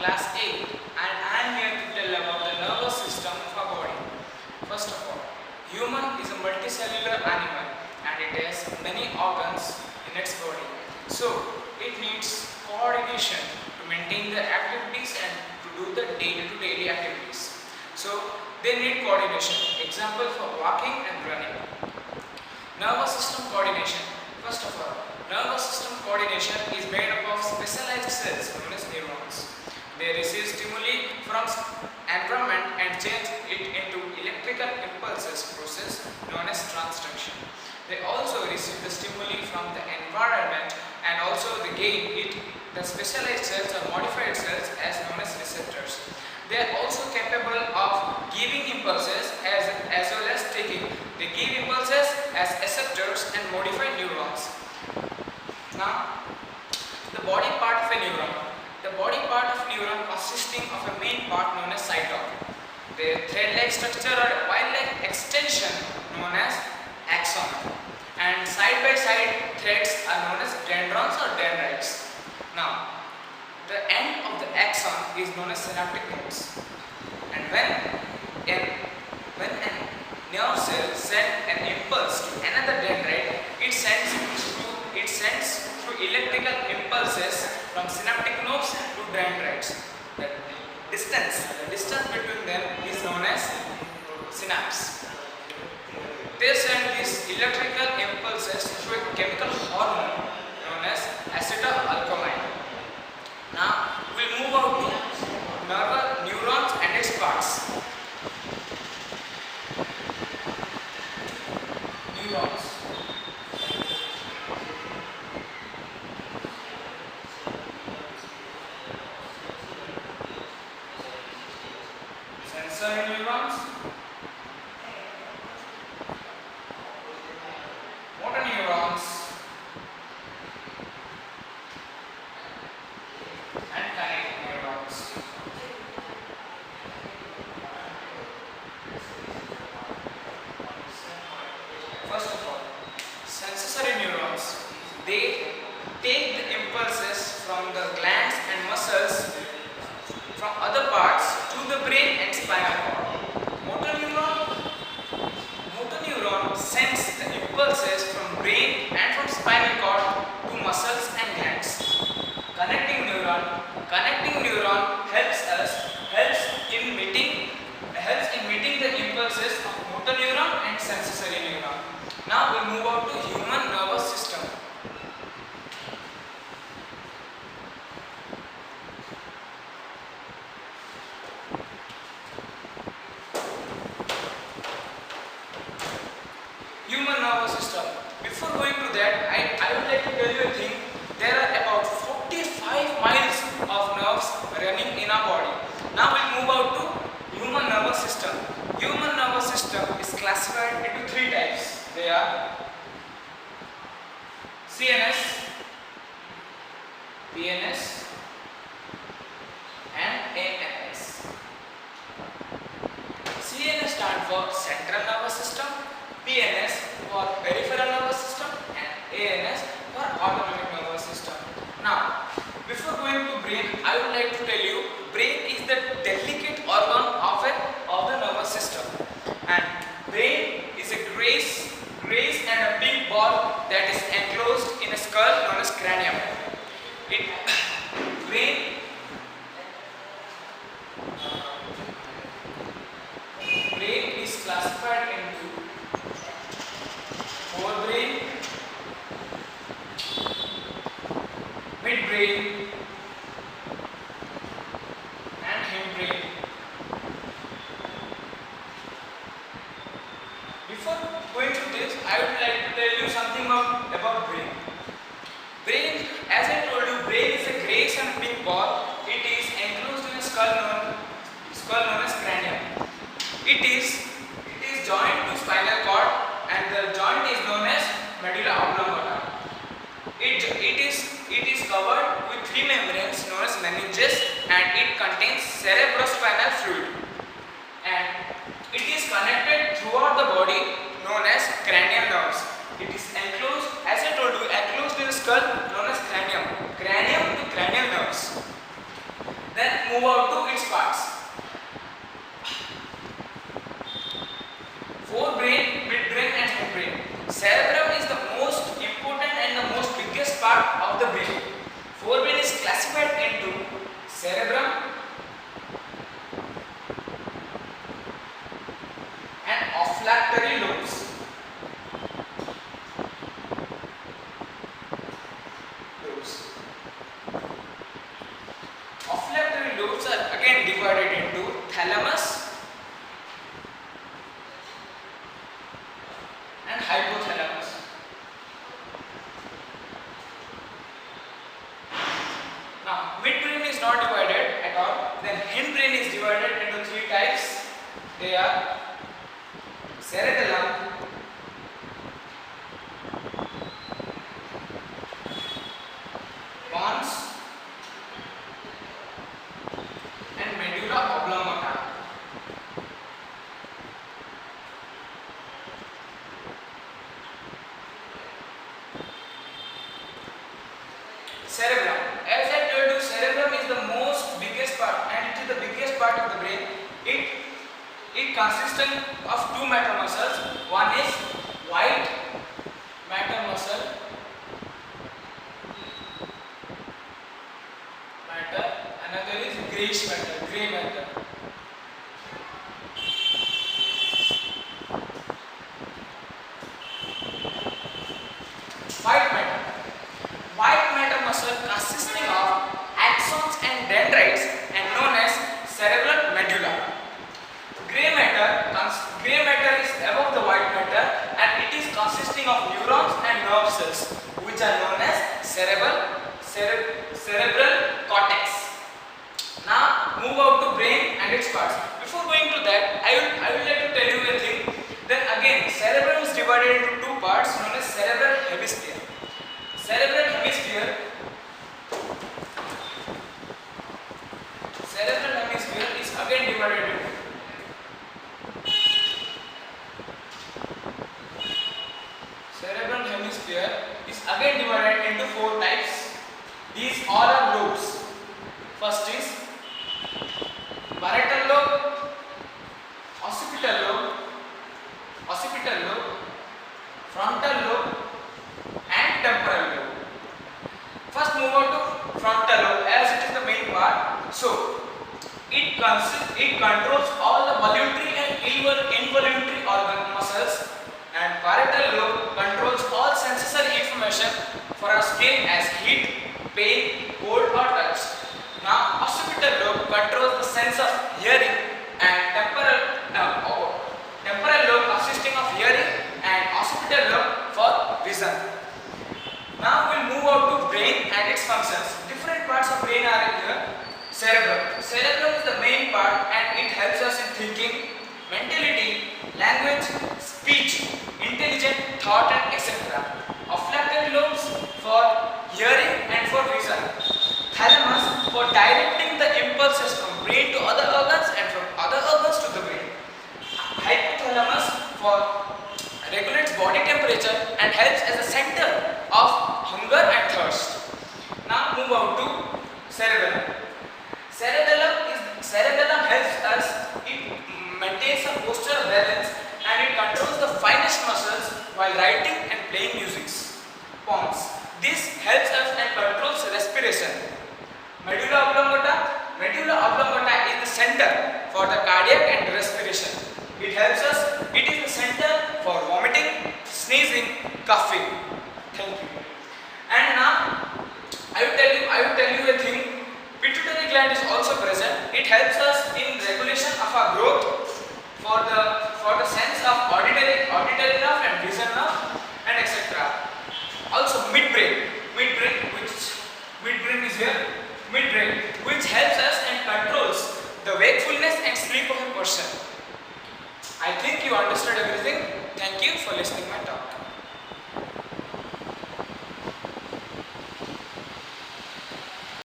class 8 and I am here to tell about the nervous system of our body. First of all, human is a multicellular animal and it has many organs in its body. So, it needs coordination to maintain the activities and to do the daily activities. So, they need coordination. Example for walking and running. Nervous system coordination. First of all, nervous system coordination is made up of specialized cells known as neurons. They receive stimuli from environment and change it into electrical impulses process known as transduction. They also receive the stimuli from the environment and also they gain it the specialized cells or modified cells as known as receptors. They are also capable of giving impulses as well as taking. They give impulses as receptors and modified neurons. Now, the body part of a neuron. The body part of neuron consisting of a main part known as cytosol. The thread-like structure or wire-like extension known as axon. And side-by-side threads are known as dendrons or dendrites. Now, the end of the axon is known as synaptic nodes. And when a nerve cell sends an impulse to another dendrite, it sends through electrical impulses from synaptic nodes to dendrites. The distance between them is known as synapse. They send these electrical impulses through a chemical hormone known as acetylcholine. Now we'll move on to neurons and its parts. Neurons. Sensory neurons, motor neurons, and kinetic neurons. First of all, sensory neurons, they take the impulses from the glands and muscles from other parts to the brain and spinal cord. Motor neuron sends the impulses from brain and from spinal cord to muscles and glands. Connecting neuron helps in meeting the impulses of motor neuron and sensory neuron. Now we move on to human nervous system. Human nervous system. Before going to that, I would like to tell you a thing. There are about 45 miles of nerves running in our body. Now we'll move out to human nervous system. Human nervous system is classified into three types. They are CNS, PNS, and ANS. CNS stands for central nervous system, PNS for peripheral nervous system, and ANS for autonomic nervous system. Now, before going to brain, I would like to tell you, brain is the delicate organ of the nervous system, and brain is a grayish and a big ball that is enclosed in a skull known as cranium. Brain is classified into forebrain, midbrain, and hindbrain. Before going to this, I would like to tell you something about brain. Brain, as I told you, brain is a grayish and big ball. It is enclosed in a skull known as cranium. It is joined to spinal cord and the joint is known as medulla oblongata. It is covered with three membranes known as meninges and it contains cerebrospinal fluid. And it is connected throughout the body known as cranial nerves. It is enclosed, as I told you, enclosed in a skull known as cranium to cranial nerves. Then move out to its parts. Forebrain, midbrain and hindbrain. Cerebrum is the most important and the most biggest part of the brain. Forebrain is classified into cerebrum and olfactory lobes. Olfactory lobes are again divided into thalamus and hypothalamus. Now, midbrain is not divided at all. Then hindbrain is divided into three types. They are cerebellum, pons, and medulla oblongata. Cerebrum. As I told you, cerebrum is the most biggest part and it is the biggest part of the brain. It consists of two matter muscles. One is white matter muscle, another is grayish matter, gray matter. White matter. White matter muscle consisting of axons and dendrites and known as cerebral medulla. Gray matter is above the white matter and it is consisting of neurons and nerve cells which are known as cerebral cortex. Now move out to brain and its parts. Before going to that, I will like to tell you a thing. Then again, cerebrum is divided into two parts known as cerebral hemisphere. Cerebral hemisphere is again divided into four types. These all are lobes. First is parietal lobe, occipital lobe, frontal lobe and temporal lobe. First move on to frontal lobe as it is the main part. So it controls all the voluntary and involuntary organ muscles, and parietal lobe controls all sensory information for our skin as heat, pain, cold or touch. Now occipital lobe controls the sense of hearing, and temporal lobe consisting of hearing and occipital lobe for vision. Now we'll move out to brain and its functions. Different parts of brain are in here. Cerebrum. Cerebrum is the main part and it helps us in thinking, mentality, language, speech, intelligent thought and etc. Olfactory lobes for hearing and for vision. Thalamus for directing the impulses from brain to other organs and from other organs to the brain. Hypothalamus for regulates body temperature and helps as a center of hunger and thirst. Now move on to cerebellum. Cerebellum helps us, it maintains a postural balance and it controls the finest muscles while writing and playing music. Pons. This helps us and controls respiration. Medulla oblongata is the center for the cardiac and respiration. It helps us, it is the center for vomiting, sneezing, coughing. Thank you. And now I will tell you a thing. Pituitary gland is also present. It helps us in regulation of our growth for the sense of auditory nerve and vision nerve and etc. Also midbrain is here. Midbrain, which helps us and controls the wakefulness and sleep of a person. I think you understood everything. Thank you for listening my talk.